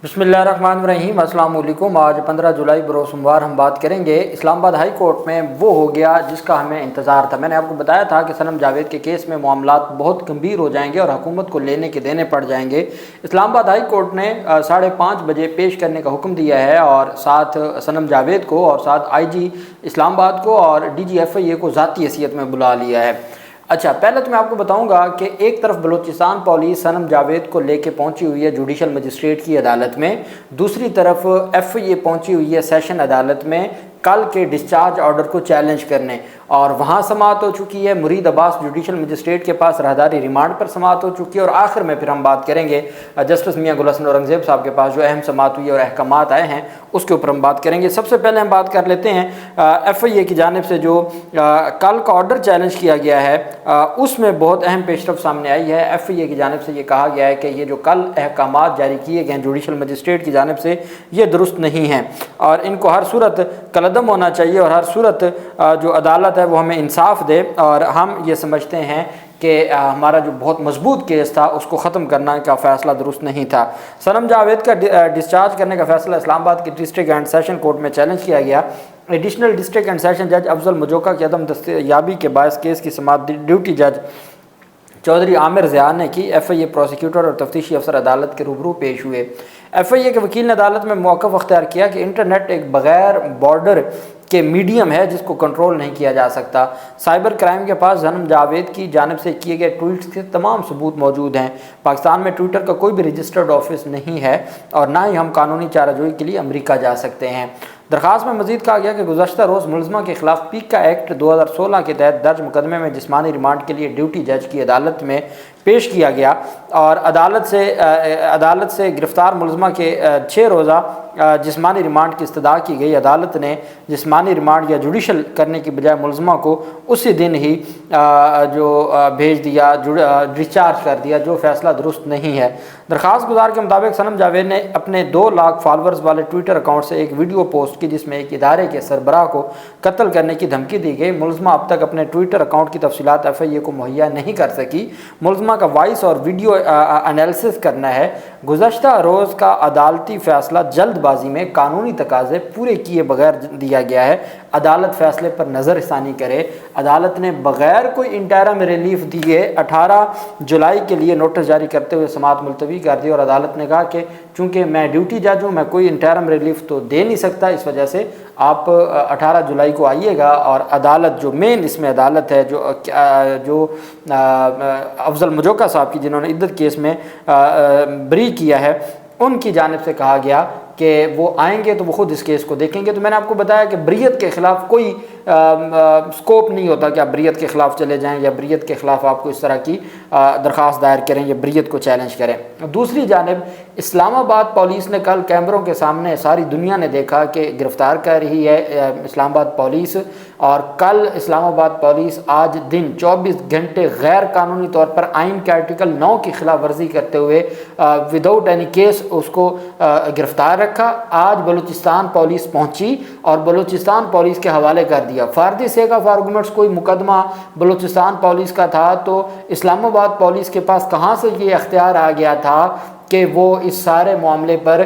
बिस्मिल्लाहिर्रहमानिर्रहीम। अस्सलाम वालेकुम। आज 15 जुलाई बरोज़ सोमवार हम बात करेंगे इस्लामाबाद हाई कोर्ट में वो हो गया जिसका हमें इंतज़ार था। मैंने आपको बताया था कि सनम जावेद के केस में मामलात बहुत गंभीर हो जाएंगे और हुकूमत को लेने के देने पड़ जाएंगे। इस्लामाबाद हाई कोर्ट ने 5:30 बजे पेश करने का हुक्म दिया है और साथ सनम जावेद को और साथ IG इस्लामाबाद को और DG FIA को ज़ाती हैसियत में बुला लिया है। अच्छा, पहले तो मैं आपको बताऊंगा कि एक तरफ बलूचिस्तान पुलिस सनम जावेद को लेके पहुंची हुई है जुडिशल मजिस्ट्रेट की अदालत में, दूसरी तरफ FIA पहुंची हुई है सेशन अदालत में कल के डिस्चार्ज ऑर्डर को चैलेंज करने, और वहाँ समाअत हो चुकी है। मुरीद अब्बास जुडिशल मजिस्ट्रेट के पास राहदारी रिमांड पर समाअत हो चुकी है। और आखिर में फिर हम बात करेंगे जस्टिस मियां गुल हसन औरंगज़ेब साहब के पास जो अहम समाअत हुई और अहकामात आए हैं उसके ऊपर हम बात करेंगे। सबसे पहले हम बात कर लेते हैं FIA की जानिब से जो कल का ऑर्डर चैलेंज किया गया है, उसमें बहुत अहम पेशरफ सामने आई है। FIA की जानिब से ये कहा गया है कि ये जो कल अहकामात जारी किए गए हैं जुडिशल मजिस्ट्रेट की जानिब से ये दुरुस्त नहीं हैं और इनको हर सूरत कलदम होना चाहिए और हर सूरत जो अदालत है वो हमें इंसाफ दे। और हम ये समझते हैं कि हमारा जो बहुत मजबूत केस था उसको ख़त्म करने का फ़ैसला दुरुस्त नहीं था। सनम जावेद का डिस्चार्ज करने का फ़ैसला इस्लामाबाद के डिस्ट्रिक्ट एंड सेशन कोर्ट में चैलेंज किया गया। एडिशनल डिस्ट्रिक्ट एंड सेशन जज अफजल मजोका की अदम दस्तयाबी के बायस केस की समाअत ड्यूटी जज चौधरी आमिर ज़िया ने की। FIA प्रोसिक्यूटर और तफ्तीशी अफसर अदालत के रूबरू पेश हुए। FIA के वकील ने अदालत में मौक़िफ़ अख्तियार किया कि इंटरनेट एक बग़ैर बॉर्डर के मीडियम है जिसको कंट्रोल नहीं किया जा सकता। साइबर क्राइम के पास सनम जावेद की जानिब से किए गए ट्वीट्स के तमाम सबूत मौजूद हैं। पाकिस्तान में ट्विटर का कोई भी रजिस्टर्ड ऑफिस नहीं है और ना ही हम कानूनी चाराजोई के लिए अमेरिका जा सकते हैं। दरख्वास्त में मजीद कहा गया कि गुज़श्ता रोज़ मुलज़मा के खिलाफ पीका एक्ट 2016 के तहत दर्ज मुकदमे में जिस्मानी रिमांड के लिए ड्यूटी जज की अदालत में पेश किया गया और अदालत से गिरफ्तार मुलज़मा के 6 रोज़ा जिस्मानी रिमांड की इस्तदा की गई। अदालत ने जिस्मानी रिमांड या जुडिशल करने की बजाय मुलज़मा को उसी दिन ही भेज दिया, डिस्चार्ज कर दिया, जो फ़ैसला दुरुस्त नहीं है। दरख्वास्त गुजार के मुताबिक सनम जावेद ने अपने 2 लाख फॉलोअर्स वाले ट्विटर अकाउंट से एक वीडियो पोस्ट की जिसमें एक इदारे के सरबराह को कत्ल करने की धमकी दी गई। मुलज़मा अब तक अपने ट्विटर अकाउंट की तफसीलात FIA को मुहैया नहीं कर सकी। मुलज़मा का वॉइस और वीडियो एनालिसिस करना है। गुज़श्ता रोज़ का अदालती फ़ैसला जल्दबाजी में कानूनी तकाज़े पूरे किए बगैर दिया गया है। अदालत फ़ैसले पर नज़रसानी करे। अदालत ने बग़ैर कोई इंटरम रिलीफ दिए 18 जुलाई के लिए नोटिस जारी करते हुए समाअत मुलतवी कर दी और अदालत ने कहा कि चूँकि मैं ड्यूटी जज हूँ, मैं कोई इंटरम रिलीफ तो दे नहीं सकता, इस वजह से आप 18 जुलाई को आइएगा। और अदालत जो मेन इसमें अदालत है जो अफजल मजोका साहब की जिन्होंने इद्दत केस में बरी किया है, उनकी जानिब से कहा गया कि वो आएंगे तो वो ख़ुद इस केस को देखेंगे। तो मैंने आपको बताया कि बरीयत के ख़िलाफ़ कोई स्कोप नहीं होता कि आप बरीयत के ख़िलाफ़ चले जाएं या बरीयत के ख़िलाफ़ आपको इस तरह की दरख्वास्त दायर करें या बरीयत को चैलेंज करें। दूसरी जानिब इस्लामाबाद पुलिस ने कल कैमरों के सामने सारी दुनिया ने देखा कि गिरफ़्तार कर रही है इस्लामाबाद पुलिस, और कल इस्लामाबाद पुलिस आज दिन 24 घंटे गैर कानूनी तौर पर आइन के आर्टिकल 9 की खिलाफ वर्जी करते हुए विदाउट एनी केस उसको गिरफ़्तार रखा। आज बलूचिस्तान पुलिस पहुंची और बलूचिस्तान पुलिस के हवाले कर दिया। फार्दी सेक ऑफ आर्गूमेंट्स कोई मुकदमा बलूचिस्तान पुलिस का था तो इस्लामाबाद पुलिस के पास कहाँ से ये अख्तियार आ गया था कि वो इस सारे मामले पर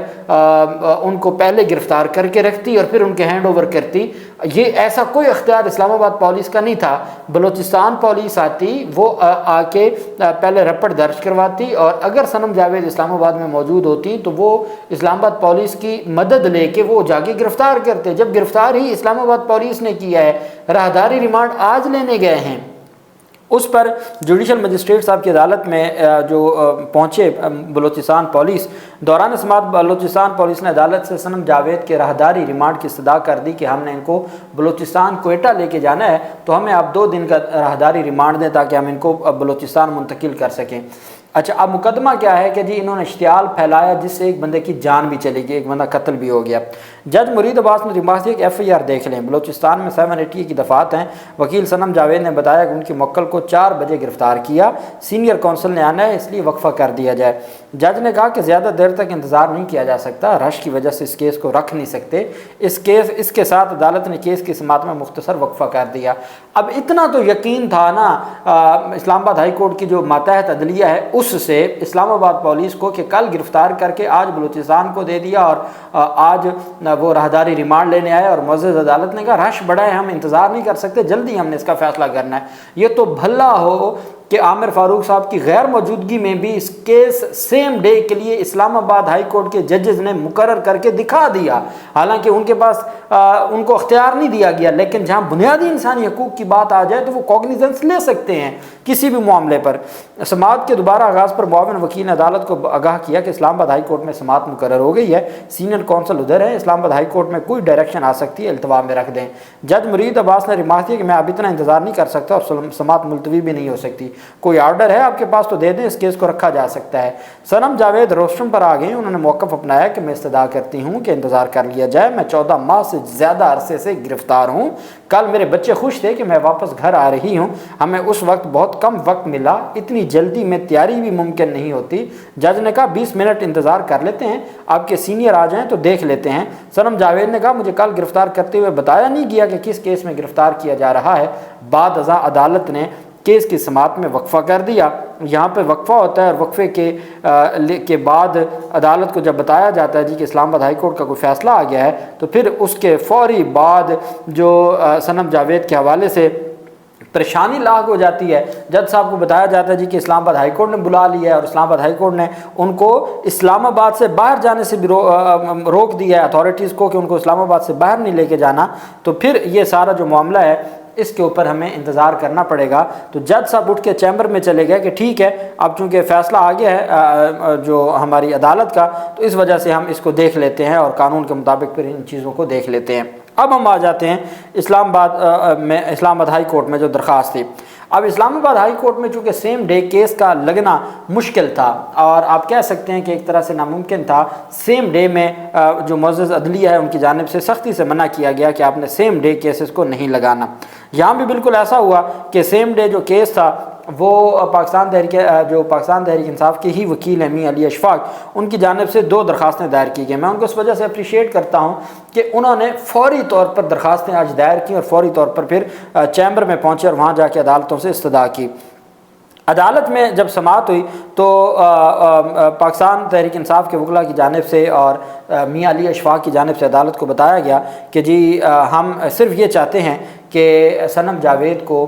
उनको पहले गिरफ़्तार करके रखती और फिर उनके हैंड ओवर करती। ये ऐसा कोई अख्तियार इस्लामाबाद पुलिस का नहीं था। बलूचिस्तान पुलिस आती, वो आके पहले रपट दर्ज करवाती और अगर सनम जावेद इस्लामाबाद में मौजूद होती तो वो इस्लामाबाद पुलिस की मदद लेके वो जाके गिरफ़्तार करते। जब गिरफ़्तार ही इस्लामाबाद पुलिस ने किया है, राहदारी रिमांड आज लेने गए हैं, उस पर जुडिशल मजिस्ट्रेट साहब की अदालत में जो पहुँचे बलूचिस्तान पुलिस, दौरान समाअत बलूचिस्तान पुलिस ने अदालत से सनम जावेद के राहदारी रिमांड की इस्तदा कर दी कि हमने इनको बलूचिस्तान कोयटा लेके जाना है तो हमें आप 2 दिन का राहदारी रिमांड दें ताकि हम इनको बलूचिस्तान मुंतकिल कर सकें। अच्छा, अब मुकदमा क्या है कि जी इन्होंने इश्तियाल फैलाया जिससे एक बंदे की जान भी चली गई, एक बंदा कत्ल भी हो गया। जज मुरीद अब्बास ने रिमांड दिया कि FIR देख लें। बलूचिस्तान में 780 की दफात हैं। वकील सनम जावेद ने बताया कि उनकी मुक्कल को 4 बजे गिरफ्तार किया, सीनियर कौंसल ने आना है इसलिए वक्फा कर दिया जाए। जज ने कहा कि ज़्यादा देर तक इंतज़ार नहीं किया जा सकता, रश की वजह से इस केस को रख नहीं सकते। इसके साथ अदालत ने केस की समाअत में मुख्तसर वक्फा कर दिया। अब इतना तो यकीन था ना इस्लामाबाद हाई कोर्ट की जो मातहत अदलिया है उससे इस्लामाबाद पुलिस को कि कल गिरफ्तार करके आज बलूचिस्तान को दे दिया और आज वो राहदारी रिमांड लेने आए और मुअज़्ज़ज़ अदालत ने कहा रश बड़ा है, हम इंतज़ार नहीं कर सकते, जल्दी हमने इसका फ़ैसला करना है। ये तो भला हो कि आमिर फ़ारूक साहब की गैर मौजूदगी में भी इस केस सेम डे के लिए इस्लामाबाद हाई कोर्ट के जजेज़ ने मुकर्रर करके दिखा दिया। हालांकि उनके पास उनको अख्तियार नहीं दिया गया, लेकिन जहां बुनियादी इंसानी हकूक़ की बात आ जाए तो वो कॉग्निजेंस ले सकते हैं किसी भी मामले पर। समाअत के दोबारा आगाज़ पर मुआविन वकील ने अदालत को आगाह किया कि इस्लामाबाद हाई कोर्ट में समाअत मुकर्रर हो गई है, सीनियर कौंसल उधर है, इस्लामाबाद हाई कोर्ट में कोई डायरेक्शन आ सकती है, इल्तवा में रख दें। जज मुरीद अब्बास ने रिमार्क किया कि मैं अब इतना इंतज़ार नहीं कर सकता और समाअत मुलतवी भी नहीं हो सकती, कोई आर्डर है आपके पास तो दे दें, इस केस को रखा जा सकता है। सनम जावेद रोस्टम पर आ गए, उन्होंने मौक़िफ़ अपनाया कि मैं इस्तदा करती हूँ कि इंतज़ार कर लिया जाए, मैं 14 माह से ज़्यादा अरसे से गिरफ़्तार हूँ। कल मेरे बच्चे खुश थे कि मैं वापस घर आ रही हूँ, हमें उस वक्त बहुत कम वक्त मिला, इतनी जल्दी में तैयारी भी मुमकिन नहीं होती। जज ने कहा 20 मिनट इंतज़ार कर लेते हैं, आपके सीनियर आ जाएँ तो देख लेते हैं। सनम जावेद ने कहा मुझे कल गिरफ़्तार करते हुए बताया नहीं गया कि किस केस में गिरफ़्तार किया जा रहा है। बाद अज़ा अदालत ने केस की समाअत में वक्फ़ा कर दिया। यहाँ पे वक्फ़ा होता है और वक्फ़े के बाद अदालत को जब बताया जाता है जी कि इस्लामाबाद हाई कोर्ट का कोई फ़ैसला आ गया है, तो फिर उसके फ़ौरी बाद जो सनम जावेद के हवाले से परेशानी लाग हो जाती है। जज साहब को बताया जाता है जी कि इस्लामाबाद हाई कोर्ट ने बुला लिया है और इस्लामाबाद हाई कोर्ट ने उनको इस्लामाबाद से बाहर जाने से भी रोक दिया है अथॉरिटीज़ को कि उनको इस्लामाबाद से बाहर नहीं लेके जाना। तो फिर ये सारा जो मामला है इसके ऊपर हमें इंतज़ार करना पड़ेगा। तो जज साहब उठ के चैम्बर में चले गए कि ठीक है, अब चूँकि फ़ैसला आ गया है जो हमारी अदालत का, तो इस वजह से हम इसको देख लेते हैं और कानून के मुताबिक फिर इन चीज़ों को देख लेते हैं। अब हम आ जाते हैं इस्लामाबाद हाई कोर्ट में जो दरख्वास्त थी। अब इस्लामाबाद हाई कोर्ट में चूँकि सेम डे केस का लगना मुश्किल था और आप कह सकते हैं कि एक तरह से नामुमकिन था, सेम डे में जो मुअज़्ज़ज़ अदलिया है उनकी जानिब से सख्ती से मना किया गया कि आपने सेम डे केसेस को नहीं लगाना। यहाँ भी बिल्कुल ऐसा हुआ कि सेम डे जो केस था वो पाकिस्तान तहरीक इंसाफ के ही वकील हैं मियां अली अशफाक, उनकी जानिब से 2 दरख्वास्तें दायर की गई। मैं उनको इस वजह से अप्रिशिएट करता हूँ कि उन्होंने फ़ौरी तौर पर दरख्वास्तें आज दायर की और फ़ौरी तौर पर फिर चैम्बर में पहुँचे और वहाँ जाके अदालतों से इस्तदा की। अदालत में जब समाअत हुई तो पाकिस्तान तहरीक इंसाफ के वकला की जानिब से और मियां अली अशफाक की जानिब से अदालत को बताया गया कि जी हम सिर्फ ये चाहते हैं कि सनम जावेद को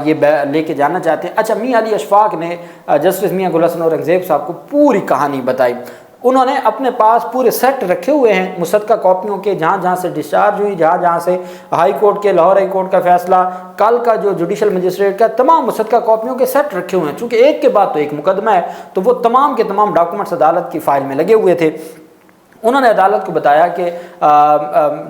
ये लेके जाना चाहते हैं। अच्छा, मियां अली अशफाक ने जस्टिस मियां गुल हसन औरंगज़ेब साहब को पूरी कहानी बताई। उन्होंने अपने पास पूरे सेट रखे हुए हैं मुसद्दक़ा कॉपियों के, जहाँ जहाँ से डिस्चार्ज हुई, जहाँ जहाँ से हाई कोर्ट के, लाहौर हाई कोर्ट का फ़ैसला, कल का जो जुडिशल मजिस्ट्रेट का, तमाम मुसद्दक़ा कॉपियों के सेट रखे हुए हैं। चूँकि एक के बाद तो एक मुकदमा है तो वो तमाम के तमाम डॉक्यूमेंट्स अदालत की फ़ाइल में लगे हुए थे। उन्होंने अदालत को बताया कि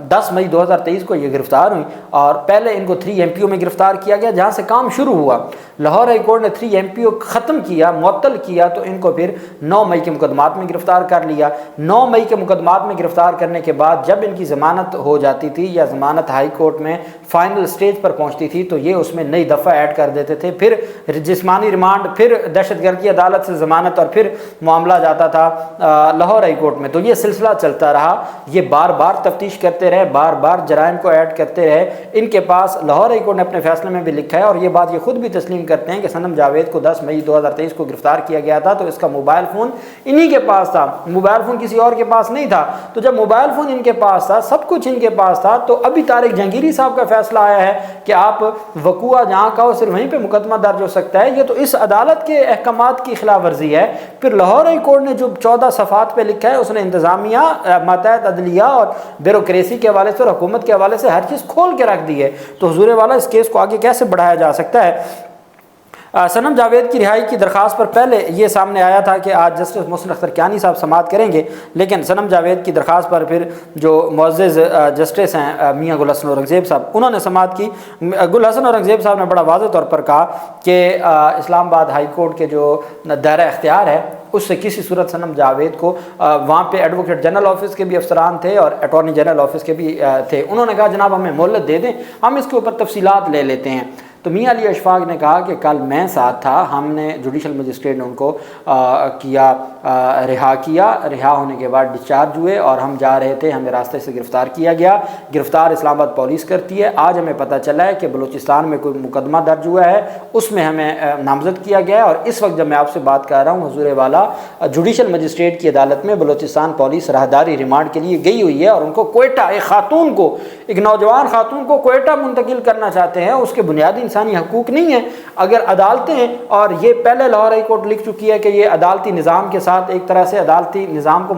10 मई 2023 को ये गिरफ़्तार हुई और पहले इनको 3 MPO में गिरफ़्तार किया गया जहाँ से काम शुरू हुआ। लाहौर हाई कोर्ट ने 3 MPO ख़त्म किया, मुअत्तल किया, तो इनको फिर 9 मई के मुकदमात में गिरफ़्तार कर लिया। 9 मई के मुकदमात में गिरफ़्तार करने के बाद जब इनकी ज़मानत हो जाती थी या ज़मानत हाई कोर्ट में फ़ाइनल स्टेज पर पहुँचती थी तो ये उसमें नई दफ़ा ऐड कर देते थे, फिर जिस्मानी रिमांड, फिर दहशतगर्दी अदालत से ज़मानत और फिर मामला जाता था लाहौर हाई कोर्ट में। तो ये सिलसिला चलता रहा, ये बार बार तफ्तीश करते रहे, बार बार जराइम को ऐड करते रहे। इनके पास लाहौर हाई कोर्ट ने अपने फैसले में भी लिखा है और ये बात ये खुद भी तस्लीम करते हैं कि सनम जावेद को 10 मई 2023 को गिरफ्तार किया गया था तो इसका मोबाइल फ़ोन इन्हीं के पास था, मोबाइल फ़ोन किसी और के पास नहीं था। तो जब मोबाइल फ़ोन इनके पास था, सब कुछ इनके पास था, तो अभी तारिक जहांगीरी साहब का फैसला आया है कि आप वकूआ जहाँ का हो सिर्फ वहीं पर मुकदमा दर्ज हो सकता है। ये तो इस अदालत के अहकामात की खिलाफ वर्जी है। फिर लाहौर हाई कोर्ट ने जो 14 सफ़ात पर लिखा है उसने इंतज़ामिया, मातहत अदलिया और ब्यूरोक्रेसी के हवाले से और हुकूमत के हवाले से हर चीज़ खोल के रख दी है। तो हुजूर वाला इस केस को आगे कैसे बढ़ाया जा सकता है। सनम जावेद की रिहाई की दरख्वास्त पर पहले ये सामने आया था कि आज जस्टिस मोहसिन अख्तर कियानी साहब समाअत करेंगे, लेकिन सनम जावेद की दरख्वास्त पर फिर जो मुअज़्ज़ज़ जस्टिस हैं मियां गुल हसन औरंगज़ेब साहब, उन्होंने समाअत की। गुल हसन औरंगज़ेब साहब ने बड़ा वाज़ेह तौर पर कहा कि इस्लामाबाद हाई कोर्ट के जो दायरा इख्तियार है उससे किसी सूरत सनम जावेद को वहाँ पे एडवोकेट जनरल ऑफिस के भी अफसरान थे और अटॉर्नी जनरल ऑफिस के भी थे। उन्होंने कहा जनाब हमें मोहलत दे दें, हम इसके ऊपर तफसीलात ले लेते हैं। तो मियां अली अशफाक ने कहा कि कल मैं साथ था, हमने जुडिशल मजिस्ट्रेट ने उनको रिहा किया, रिहा होने के बाद डिस्चार्ज हुए और हम जा रहे थे, हमें रास्ते से गिरफ़्तार किया गया। गिरफ़्तार इस्लामाबाद पुलिस करती है। आज हमें पता चला है कि बलूचिस्तान में कोई मुकदमा दर्ज हुआ है, उसमें हमें नामजद किया गया है और इस वक्त जब मैं आपसे बात कर रहा हूँ हुजूर वाला जुडिशल मजिस्ट्रेट की अदालत में बलूचिस्तान पुलिस राहदारी रिमांड के लिए गई हुई है और उनको कोयटा, एक खातून को, एक नौजवान खातून को कोयटा मुंतकिल करना चाहते हैं। उसके बुनियादी इंसानी हकूक़ नहीं है। अगर अदालतें, और ये पहले लाहौर हाई कोर्ट लिख चुकी है कि ये अदालती निज़ाम के साथ एक तरह से अदालती निज़ाम को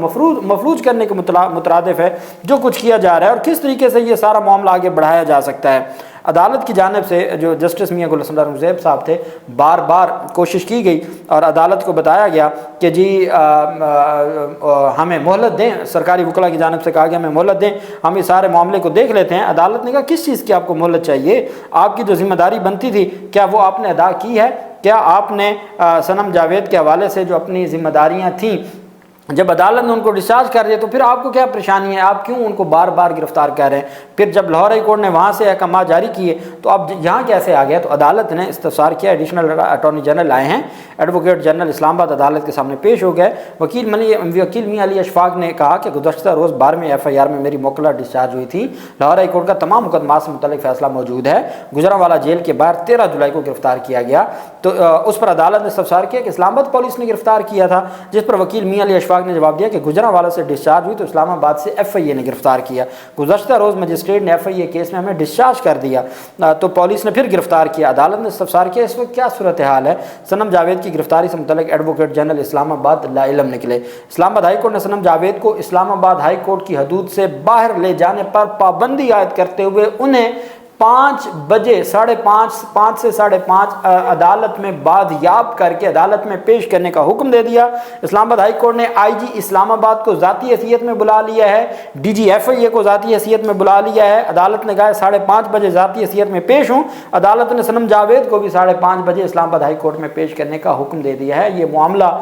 मफलूज करने के मुतरादिफ है जो कुछ किया जा रहा है और किस तरीके से ये सारा मामला आगे बढ़ाया जा सकता है। अदालत की जानिब से जो जस्टिस मियां गुल हसन हुज़ैब साहब थे, बार बार कोशिश की गई और अदालत को बताया गया कि जी हमें मोहलत दें, सरकारी वकला की जानिब से कहा गया हमें मोहलत दें, हम इस सारे मामले को देख लेते हैं। अदालत ने कहा किस चीज़ की आपको मोहलत चाहिए? आपकी जो जिम्मेदारी बनती थी क्या वो आपने अदा की है? क्या आपने सनम जावेद के हवाले से जो अपनी जिम्मेदारियाँ थीं, जब अदालत ने उनको डिस्चार्ज कर दिया तो फिर आपको क्या परेशानी है? आप क्यों उनको बार बार गिरफ्तार कर रहे हैं? फिर जब लाहौर हाई कोर्ट ने वहाँ से अहकाम जारी किए तो अब यहाँ कैसे आ गया? तो अदालत ने इस्तफसार किया, एडिशनल अटॉर्नी जनरल आए हैं, एडवोकेट जनरल इस्लामाबाद अदालत के सामने पेश हो गए। वकील मियां अली अशफाक ने कहा कि गुज़श्ता रोज़ 12वें FIR में मेरी मोकला डिस्चार्ज हुई थी। लाहौर हाई कोर्ट का तमाम मुकदमा से मुतल्लिक़ फैसला मौजूद है। गुजरांवाला जेल के बाहर 13 जुलाई को गिरफ्तार किया गया। तो उस पर अदालत ने इस्तफसार किया कि इस्लामाबाद पुलिस ने गिरफ्तार किया था, जिस पर वकील मियां अली अशफाक ने जवाब दिया कि गुजरांवाला से डिस्चार्ज हुई तो इस्लामाबाद से FIA ने गिरफ्तार किया। गुज़श्ता रोज़ मजिस्ट्रेट ने FIA केस में हमें डिस्चार्ज कर दिया तो पुलिस ने फिर गिरफ्तार किया। अदालत ने इस्तफसार किया इस वक्त क्या सूरत हाल है? सनम जावेद की गिरफ्तारी से मुतल्लिक़ एडवोकेट जनरल इस्लामाबाद लाइलम निकले। इस्लामाबाद हाई कोर्ट ने सनम जावेद को इस्लामाबाद हाई कोर्ट की हदूद से बाहर ले जाने पर पाबंदी आयद करते हुए उन्हें 5 बजे 5:30 से 5:30 अदालत में बादयाब करके अदालत में पेश करने का हुक्म दे दिया। इस्लामाबाद हाई कोर्ट ने IG इस्लामाबाद को ज़ाती हैसियत में बुला लिया है, DG FIA को ज़ाती हैसियत में बुला लिया है। अदालत ने कहा 5:30 बजे ज़ाती हैसियत में पेश हूँ। अदालत ने सनम जावेद को भी 5:30 बजे इस्लामाबाद हाई कोर्ट में पेश करने का हुक्म दे दिया है। ये मामला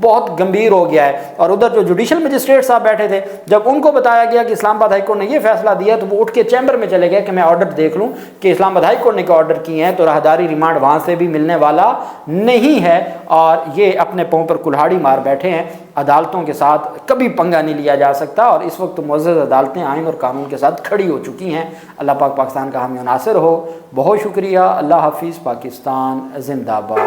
बहुत गंभीर हो गया है और उधर जो जुडिशल मजिस्ट्रेट साहब बैठे थे, जब उनको बताया गया कि इस्लामाबाद हाई कोर्ट ने यह फैसला दिया तो वो उठ के चैम्बर में चले गए कि मैं ऑर्डर देख लूँ कि इस्लामाबाद हाई कोर्ट ने क्या ऑर्डर किए हैं। तो राहदारी रिमांड वहां से भी मिलने वाला नहीं है और ये अपने पांव पर कुल्हाड़ी मार बैठे हैं। अदालतों के साथ कभी पंगा नहीं लिया जा सकता और इस वक्त मुअज़्ज़ज़ अदालतें आइन और कानून के साथ खड़ी हो चुकी हैं। अल्लाह पाक पाकिस्तान का हामी नासिर हो। बहुत शुक्रिया। अल्लाह हाफिज़। पाकिस्तान जिंदाबाद।